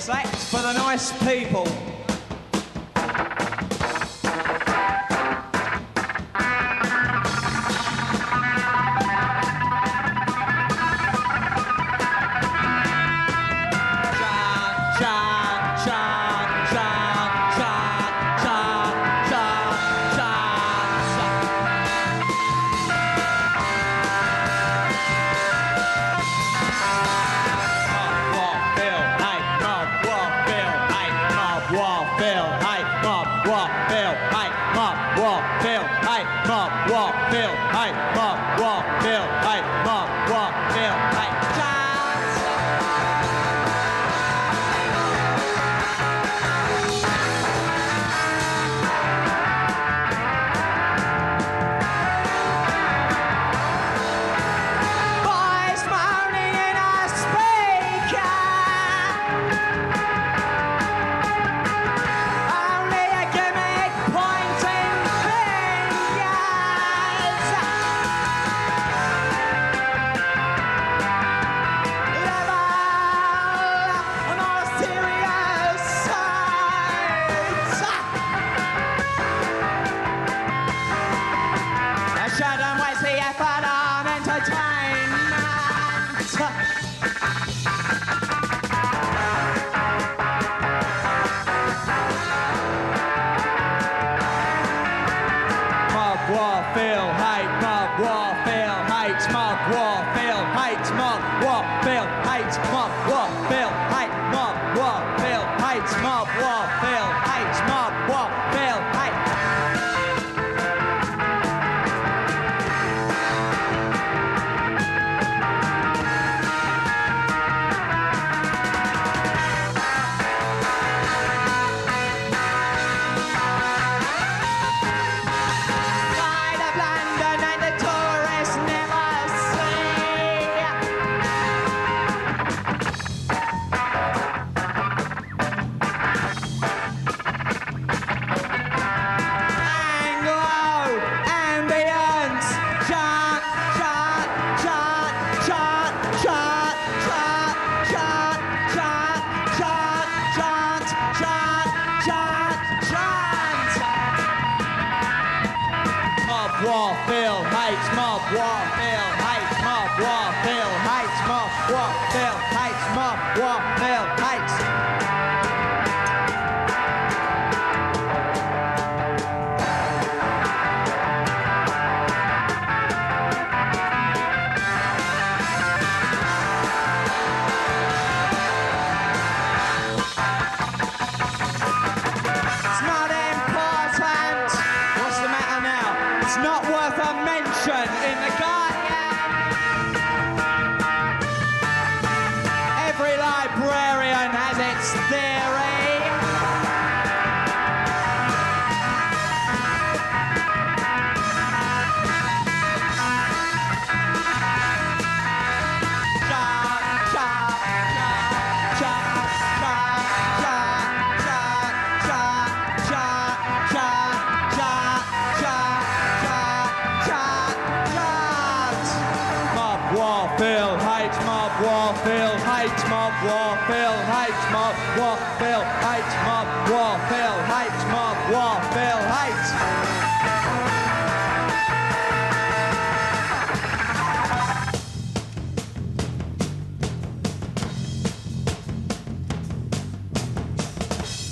Sax for the nice people.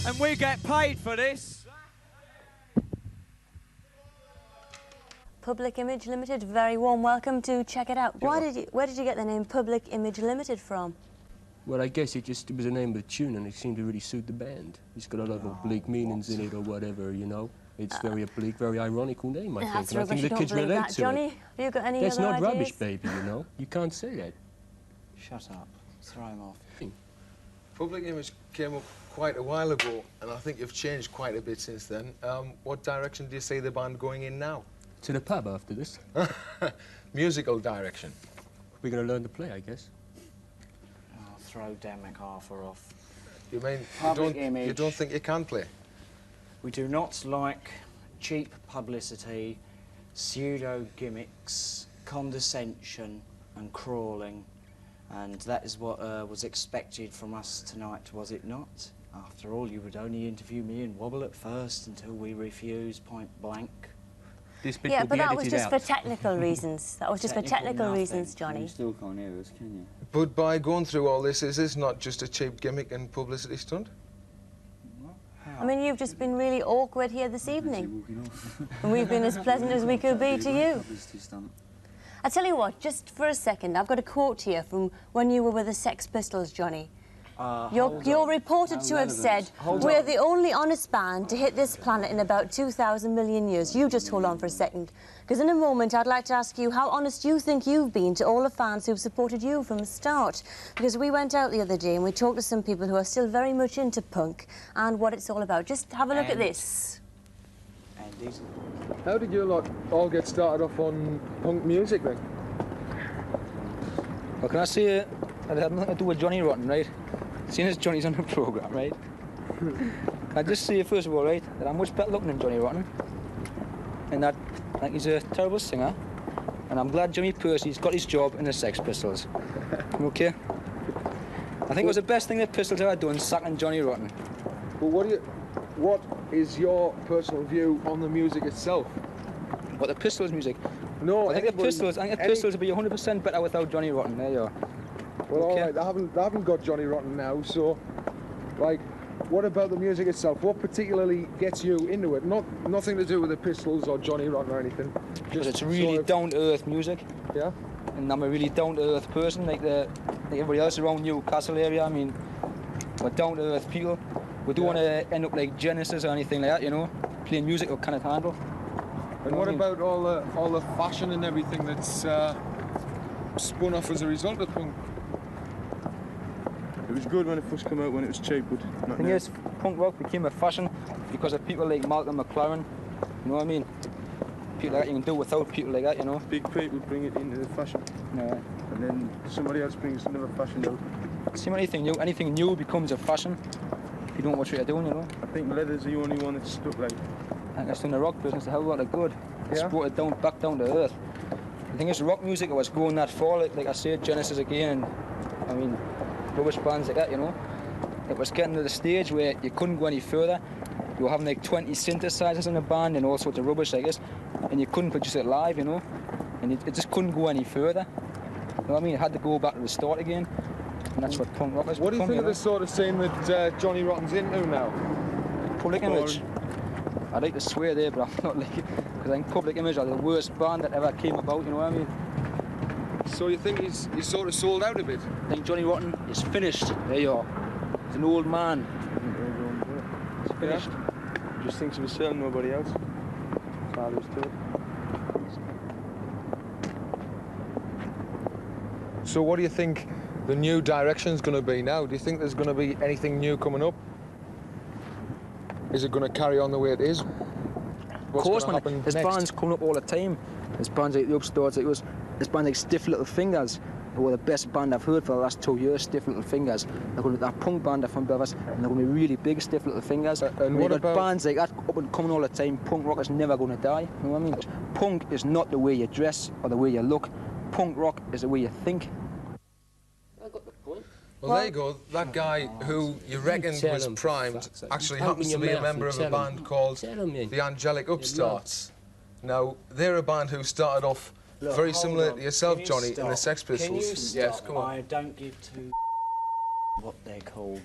And we get paid for this. Public Image Limited, very warm welcome to Check It Out. Where did you get the name Public Image Limited from? Well, I guess it was the name of the tune, and it seemed to really suit the band. It's got a lot of oblique meanings in it, or whatever, you know. It's very oblique, very ironical name, I think. That's And I think the kids relate that, to Johnny. it. Have you got any That's other not ideas? rubbish, baby, you know. You can't say that. Shut up. Throw him off. Public Image came up quite a while ago, and I think you've changed quite a bit since then. What direction do you see the band going in now? To the pub after this. Musical direction. We're going to learn to play, I guess. Oh, throw Dan MacArthur off. You mean you don't think you can play? We do not like cheap publicity, pseudo gimmicks, condescension and crawling. And that is what was expected from us tonight, was it not? After all, you would only interview me and Wobble at first until we refused point blank. This bit Yeah, will but be that was edited just out. for technical reasons. That was just for technical nothing. reasons, Johnny. You still can't hear us, can you? But by going through all this, is this not just a cheap gimmick and publicity stunt? I mean, you've just been really awkward here this evening. Walking off. And we've been as pleasant as we could be to you. Publicity stunt. I tell you what, just for a second, I've got a quote here from when you were with the Sex Pistols, Johnny. You're reported to have said, we're the only honest band to hit this planet in about 2,000 million years. You just hold on for a second, because in a moment I'd like to ask you how honest you think you've been to all the fans who've supported you from the start. Because we went out the other day and we talked to some people who are still very much into punk and what it's all about. Just have a look at this. And these How did you lot all get started off on punk music then? Well, can I say it had nothing to do with Johnny Rotten, right? Seeing as Johnny's on the programme, right? Can I just say, first of all, right, that I'm much better looking than Johnny Rotten. And that I think he's a terrible singer. And I'm glad Jimmy Percy's got his job in the Sex Pistols. Okay? I think it was the best thing the Pistols ever done, sacking Johnny Rotten. But what is your personal view on the music itself? But the Pistols music, No, I think the Pistols would be 100% better without Johnny Rotten. There you are. Well, Okay. all right, I haven't got Johnny Rotten now, so, like, what about the music itself? What particularly gets you into it? Nothing to do with the Pistols or Johnny Rotten or anything. Because it's really down-to-earth music. Yeah? And I'm a really down-to-earth person, like everybody else around Newcastle area. I mean, we're down-to-earth people. We don't want to end up like Genesis or anything like that, you know? Playing music we cannot handle. And what about all the fashion and everything that's spun off as a result of punk? It was good when it first came out, when it was cheap, but The not thing now. is, punk rock became a fashion because of people like Malcolm McLaren, you know what I mean? People like that, you can do without people like that, you know? Big people bring it into the fashion, No. and then somebody else brings another fashion out. See, anything new becomes a fashion if you don't watch what you're doing, you know? I think leather's the only one that's stuck like. I think that's in the rock business a hell of a lot of good. It's Yeah? brought it back down to earth. The thing is, rock music was going that far, like I said, Genesis again, and I mean, rubbish bands like that, you know? It was getting to the stage where you couldn't go any further. You were having like 20 synthesizers in a band and all sorts of rubbish like this, and you couldn't produce it live, you know? And it just couldn't go any further. You know what I mean? It had to go back to the start again, and that's what punk rock has What do you become, think of know? the sort of scene that Johnny Rotten's into now? Public Image. I'd like to swear there, but I'm not like it, because I think Public Image are the worst band that ever came about, you know what I mean? So you think he's sort of sold out a bit? I think Johnny Rotten is finished. There you are. He's an old man. He's finished. He just thinks of himself, nobody else. That's all he was told. So what do you think the new direction's going to be now? Do you think there's going to be anything new coming up? Is it going to carry on the way it is? Of course, man. There's bands coming up all the time. There's bands like the Upstarts, like us. There's bands like Stiff Little Fingers, who are the best band I've heard for the last 2 years, Stiff Little Fingers. They're going to be that punk band from Belfast, and they're going to be really big, Stiff Little Fingers. And we've what got about bands like that up and coming all the time. Punk rock is never going to die, you know what I mean? Punk is not the way you dress or the way you look. Punk rock is the way you think. Well, there you go. That guy who you reckon tell was him, for primed fuck's sake. actually Open happens to your be a mouth member and of a tell him. band called Tell him, yeah. the Angelic Upstarts. Now, they're a band who started off very hold similar on. to yourself, Can you Johnny, in the stop? Sex Can you Pistols. stop? Yes, come on. I don't give two what they're called.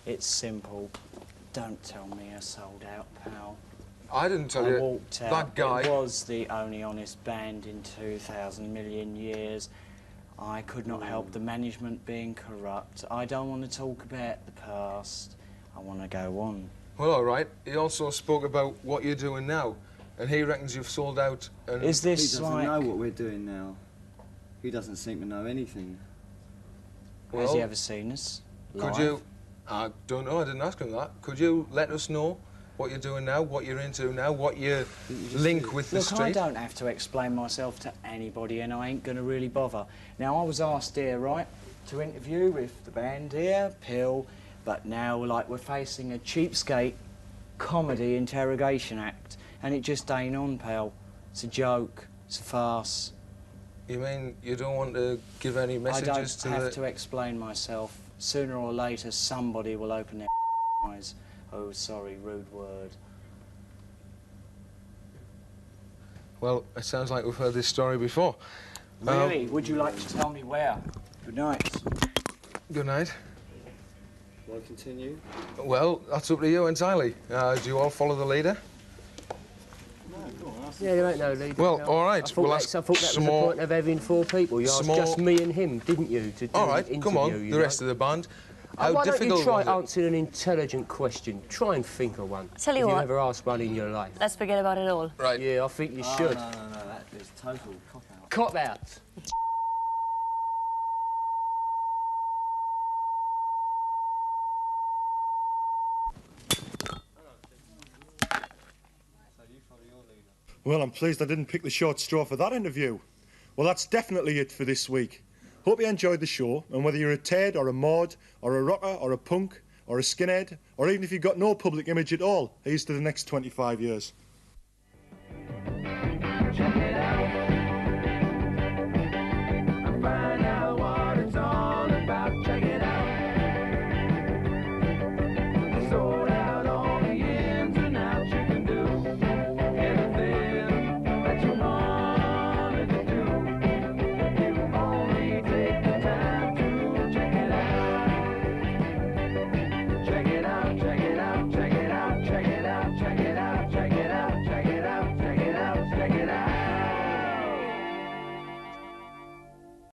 It's simple. Don't tell me I sold out, pal. I didn't tell I you. walked out. That guy. It was the only honest band in 2,000 million years. I could not help the management being corrupt. I don't want to talk about the past. I want to go on. Well, all right. He also spoke about what you're doing now, and he reckons you've sold out. And Is He this doesn't like... know what we're doing now. He doesn't seem to know anything. Has he Well, ever seen us? could live? you? I don't know. I didn't ask him that. Could you let us know what you're doing now, what you're into now, what your link with the Look, I street? don't have to explain myself to anybody, and I ain't going to really bother. Now, I was asked here, right, to interview with the band here, PIL, but now, like, we're facing a cheapskate comedy interrogation act, and it just ain't on, pal. It's a joke. It's a farce. You mean you don't want to give any messages to I don't the... have to explain myself. Sooner or later, somebody will open their eyes. Oh, sorry, rude word. Well, it sounds like we've heard this story before. Really? Would you like to tell me where? Good night. Good night. Want to continue? Well, that's up to you entirely. Do you all follow the leader? Yeah, there ain't no leader. Well, no. all right. I thought that was the point of having 4 people. You asked just me and him, didn't you? To do all right, an come on, interview, the rest of the band. Why don't you difficult try was it? answering an intelligent question? Try and think of one. Tell you if what. you never asked one in your life. Let's forget about it all. Right. Yeah, I think you should. No, that is total cop-out. Cop out. Well, I'm pleased I didn't pick the short straw for that interview. Well, that's definitely it for this week. Hope you enjoyed the show, and whether you're a Ted or a Mod or a rocker or a punk or a skinhead, or even if you've got no public image at all, here's to the next 25 years.